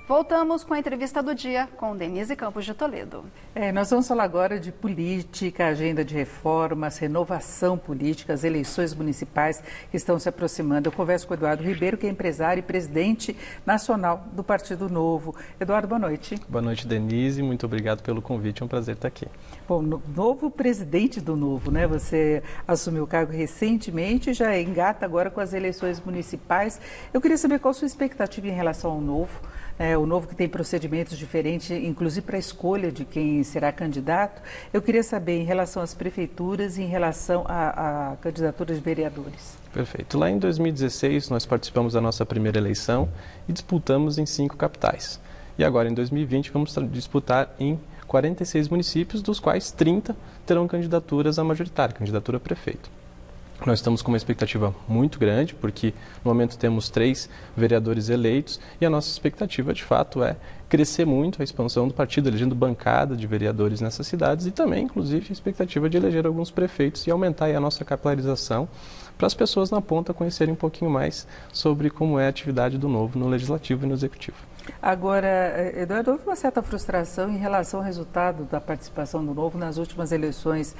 Voltamos com a entrevista do dia com Denise Campos de Toledo. Nós vamos falar agora de política, agenda de reformas, renovação política, as eleições municipais que estão se aproximando. Eu converso com o Eduardo Ribeiro, que é empresário e presidente nacional do Partido Novo. Eduardo, boa noite. Boa noite, Denise. Muito obrigado pelo convite. É um prazer estar aqui. Bom, novo presidente do Novo, né? Você assumiu o cargo recentemente e já engata agora com as eleições municipais. Eu queria saber qual a sua expectativa em relação ao Novo. O Novo que tem procedimentos diferentes, inclusive para a escolha de quem será candidato. Eu queria saber em relação às prefeituras e em relação à candidatura de vereadores. Perfeito. Lá em 2016, nós participamos da nossa primeira eleição e disputamos em 5 capitais. E agora, em 2020, vamos disputar em 46 municípios, dos quais 30 terão candidaturas a majoritária, candidatura a prefeito. Nós estamos com uma expectativa muito grande, porque no momento temos 3 vereadores eleitos e a nossa expectativa, de fato, é crescer muito a expansão do partido, elegendo bancada de vereadores nessas cidades e também, inclusive, a expectativa de eleger alguns prefeitos e aumentar aí a nossa capilarização para as pessoas na ponta conhecerem um pouquinho mais sobre como é a atividade do Novo no Legislativo e no Executivo. Agora, Eduardo, houve uma certa frustração em relação ao resultado da participação do Novo nas últimas eleições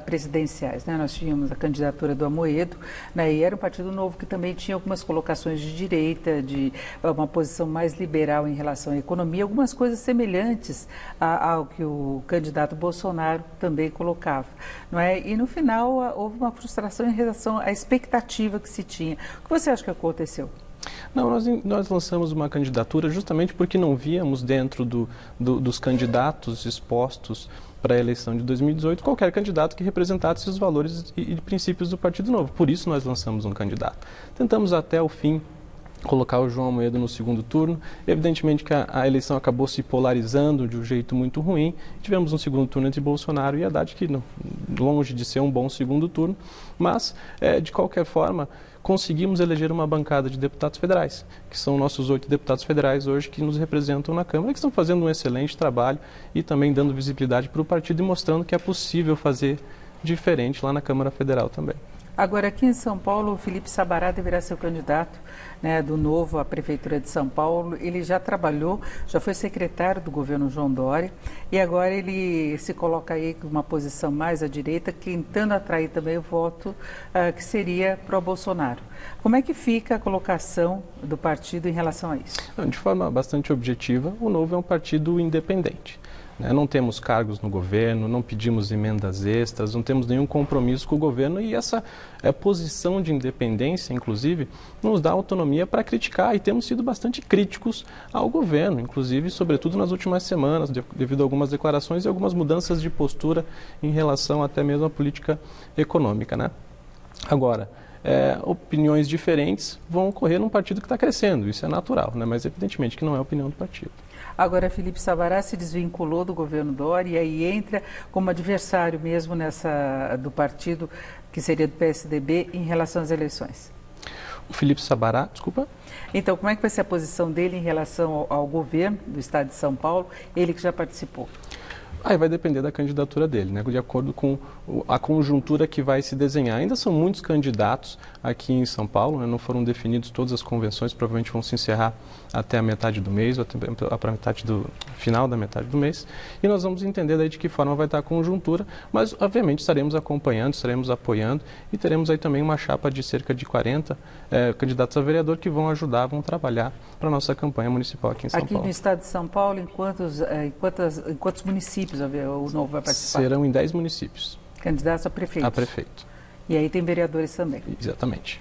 presidenciais, né? Nós tínhamos a candidatura do Amoedo, né? E era um partido novo que também tinha algumas colocações de direita, de uma posição mais liberal em relação à economia, algumas coisas semelhantes ao que o candidato Bolsonaro também colocava, não é? E no final houve uma frustração em relação à expectativa que se tinha. O que você acha que aconteceu? Não, nós lançamos uma candidatura justamente porque não víamos dentro dos candidatos expostos para a eleição de 2018 qualquer candidato que representasse os valores e princípios do Partido Novo. Por isso nós lançamos um candidato. Tentamos até o fim colocar o João Amoedo no segundo turno. Evidentemente que a eleição acabou se polarizando de um jeito muito ruim. Tivemos um segundo turno entre Bolsonaro e Haddad, que longe de ser um bom segundo turno, mas, de qualquer forma, conseguimos eleger uma bancada de deputados federais, que são nossos 8 deputados federais hoje que nos representam na Câmara, que estão fazendo um excelente trabalho e também dando visibilidade para o partido e mostrando que é possível fazer diferente lá na Câmara Federal também. Agora, aqui em São Paulo, o Felipe Sabará deverá ser o candidato, né, do Novo à Prefeitura de São Paulo. Ele já trabalhou, já foi secretário do governo João Dória e agora ele se coloca aí com uma posição mais à direita, tentando atrair também o voto que seria pró-Bolsonaro. Como é que fica a colocação do partido em relação a isso? De forma bastante objetiva, o Novo é um partido independente. Não temos cargos no governo, não pedimos emendas extras, não temos nenhum compromisso com o governo e essa posição de independência, inclusive, nos dá autonomia para criticar e temos sido bastante críticos ao governo, inclusive, sobretudo nas últimas semanas, devido a algumas declarações e algumas mudanças de postura em relação até mesmo à política econômica, né? Agora, opiniões diferentes vão ocorrer num partido que está crescendo, isso é natural, né? Mas evidentemente que não é a opinião do partido. Agora, Felipe Sabará se desvinculou do governo Dória e entra como adversário mesmo do partido, que seria do PSDB, em relação às eleições. O Felipe Sabará, desculpa? Então, como é que vai ser a posição dele em relação ao governo do Estado de São Paulo, ele que já participou? Aí vai depender da candidatura dele, né? De acordo com a conjuntura que vai se desenhar. Ainda são muitos candidatos aqui em São Paulo, né? Não foram definidos todas as convenções, provavelmente vão se encerrar até a metade do mês, ou para a final da metade do mês. E nós vamos entender daí de que forma vai estar a conjuntura, mas obviamente estaremos acompanhando, estaremos apoiando e teremos aí também uma chapa de cerca de 40 candidatos a vereador que vão ajudar, vão trabalhar para a nossa campanha municipal aqui em São Paulo. Aqui no estado de São Paulo, em quantos municípios o Novo vai participar? Serão em 10 municípios. Candidatos a prefeito? A prefeito. E aí tem vereadores também? Exatamente.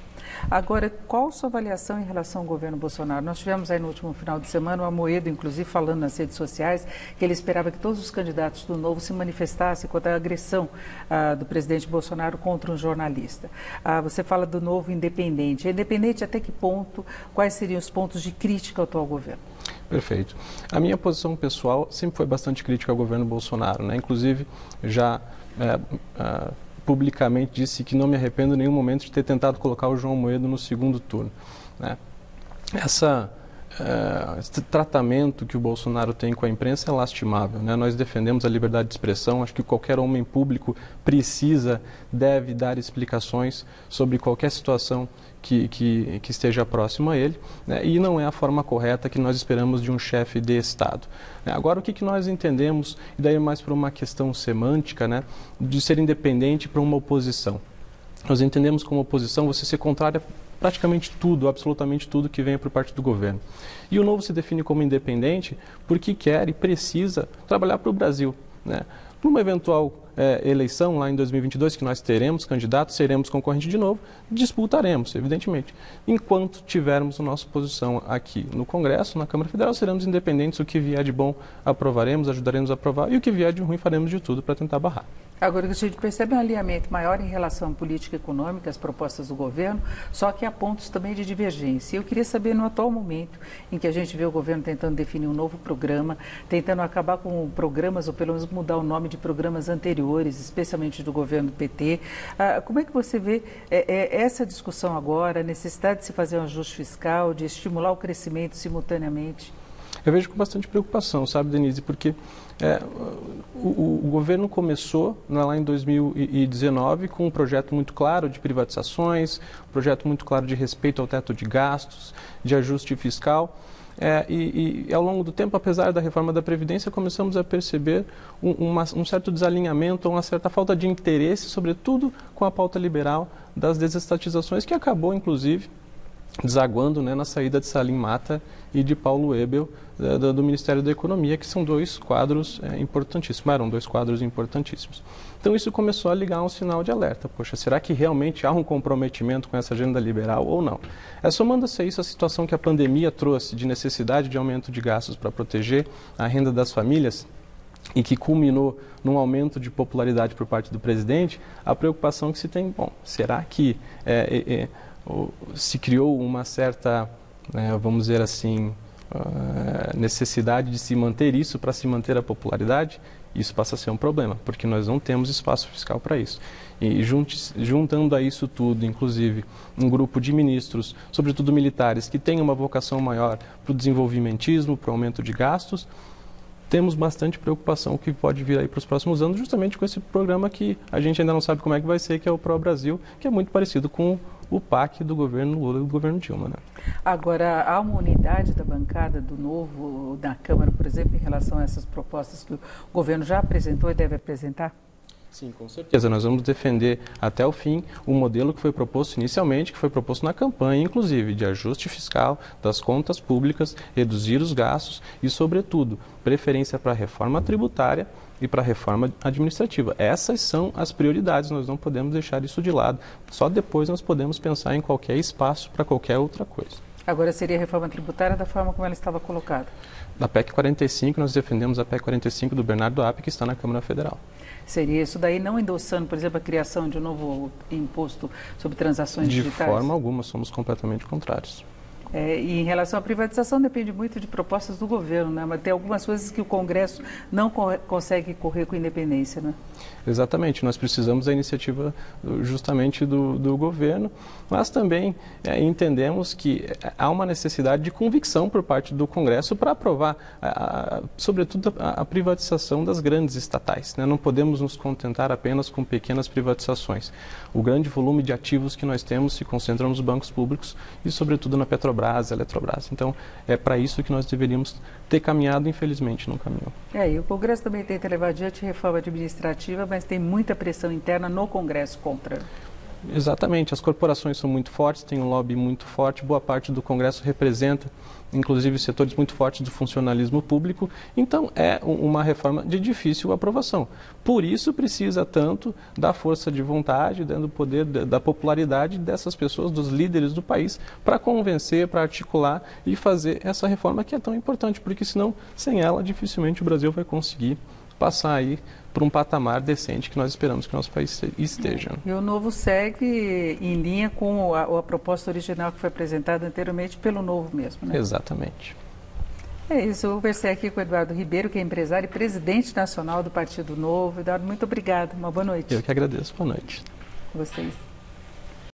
Agora, qual a sua avaliação em relação ao governo Bolsonaro? Nós tivemos aí no último final de semana o Amoedo, inclusive, falando nas redes sociais que ele esperava que todos os candidatos do Novo se manifestassem contra a agressão do presidente Bolsonaro contra um jornalista. Você fala do Novo independente. É independente até que ponto? Quais seriam os pontos de crítica ao atual governo? Perfeito. A minha posição pessoal sempre foi bastante crítica ao governo Bolsonaro, né? Inclusive, já publicamente disse que não me arrependo em nenhum momento de ter tentado colocar o João Amoedo no segundo turno, né? Essa esse tratamento que o Bolsonaro tem com a imprensa é lastimável, né? Nós defendemos a liberdade de expressão, acho que qualquer homem público deve dar explicações sobre qualquer situação que esteja próximo a ele, né? E não é a forma correta que nós esperamos de um chefe de Estado. Agora, o que nós entendemos, e daí mais por uma questão semântica, né, de ser independente para uma oposição. Nós entendemos como oposição você ser contrária a praticamente tudo, absolutamente tudo que venha por parte do governo. E o Novo se define como independente porque quer e precisa trabalhar para o Brasil, né? Para uma eventual eleição lá em 2022, que nós teremos candidatos, seremos concorrente de novo, disputaremos, evidentemente. Enquanto tivermos a nossa posição aqui no Congresso, na Câmara Federal, seremos independentes, o que vier de bom aprovaremos, ajudaremos a aprovar, e o que vier de ruim faremos de tudo para tentar barrar. Agora, a gente percebe um alinhamento maior em relação à política econômica, às propostas do governo, só que há pontos também de divergência. Eu queria saber, no atual momento em que a gente vê o governo tentando definir um novo programa, tentando acabar com programas, ou pelo menos mudar o nome de programas anteriores, especialmente do governo do PT, como é que você vê essa discussão agora, a necessidade de se fazer um ajuste fiscal, de estimular o crescimento simultaneamente? Eu vejo com bastante preocupação, sabe, Denise, porque o governo começou lá em 2019 com um projeto muito claro de privatizações, um projeto muito claro de respeito ao teto de gastos, de ajuste fiscal. E ao longo do tempo, apesar da reforma da Previdência, começamos a perceber um certo desalinhamento, uma certa falta de interesse, sobretudo com a pauta liberal das desestatizações, que acabou, inclusive, desaguando, né, na saída de Salim Mata e de Paulo Ebel do Ministério da Economia, que são dois quadros importantíssimos, eram dois quadros importantíssimos. Então isso começou a ligar um sinal de alerta. Poxa, será que realmente há um comprometimento com essa agenda liberal ou não? Somando-se a isso a situação que a pandemia trouxe de necessidade de aumento de gastos para proteger a renda das famílias, e que culminou num aumento de popularidade por parte do presidente, a preocupação que se tem, bom, será que se criou uma certa, vamos dizer assim, necessidade de se manter isso para se manter a popularidade? Isso passa a ser um problema, porque nós não temos espaço fiscal para isso. E juntando a isso tudo, inclusive, um grupo de ministros, sobretudo militares, que têm uma vocação maior para o desenvolvimentismo, para o aumento de gastos, temos bastante preocupação que pode vir aí para os próximos anos, justamente com esse programa que a gente ainda não sabe como é que vai ser, que é o Pro Brasil, que é muito parecido com o PAC do governo Lula e do governo Dilma, né? Agora, há uma unidade da bancada do Novo na Câmara, por exemplo, em relação a essas propostas que o governo já apresentou e deve apresentar? Sim, com certeza. Nós vamos defender até o fim o modelo que foi proposto inicialmente, que foi proposto na campanha, inclusive, de ajuste fiscal das contas públicas, reduzir os gastos e, sobretudo, preferência para a reforma tributária e para a reforma administrativa. Essas são as prioridades, nós não podemos deixar isso de lado. Só depois nós podemos pensar em qualquer espaço para qualquer outra coisa. Agora, seria a reforma tributária da forma como ela estava colocada? Da PEC 45, nós defendemos a PEC 45 do Bernardo App, que está na Câmara Federal. Seria isso daí, não endossando, por exemplo, a criação de um novo imposto sobre transações digitais? De forma alguma, somos completamente contrários. E em relação à privatização, depende muito de propostas do governo, né? Mas tem algumas coisas que o Congresso não consegue correr com independência, né? Exatamente, nós precisamos da iniciativa justamente do governo, mas também entendemos que há uma necessidade de convicção por parte do Congresso para aprovar, sobretudo, a privatização das grandes estatais, né? Não podemos nos contentar apenas com pequenas privatizações. O grande volume de ativos que nós temos se concentra nos bancos públicos e, sobretudo, na Petrobras, Eletrobras. Então, é para isso que nós deveríamos ter caminhado, infelizmente, não caminhou. E o Congresso também tenta levar adiante reforma administrativa, mas tem muita pressão interna no Congresso contra. Exatamente, as corporações são muito fortes, tem um lobby muito forte, boa parte do Congresso representa, inclusive, setores muito fortes do funcionalismo público, então é uma reforma de difícil aprovação. Por isso precisa tanto da força de vontade, do poder, da popularidade dessas pessoas, dos líderes do país, para convencer, para articular e fazer essa reforma que é tão importante, porque senão, sem ela, dificilmente o Brasil vai conseguir passar aí para um patamar decente que nós esperamos que o nosso país esteja. E o Novo segue em linha com a proposta original que foi apresentada anteriormente pelo Novo mesmo, né? Exatamente. É isso, eu conversei aqui com o Eduardo Ribeiro, que é empresário e presidente nacional do Partido Novo. Eduardo, muito obrigada, uma boa noite. Eu que agradeço, boa noite. Vocês.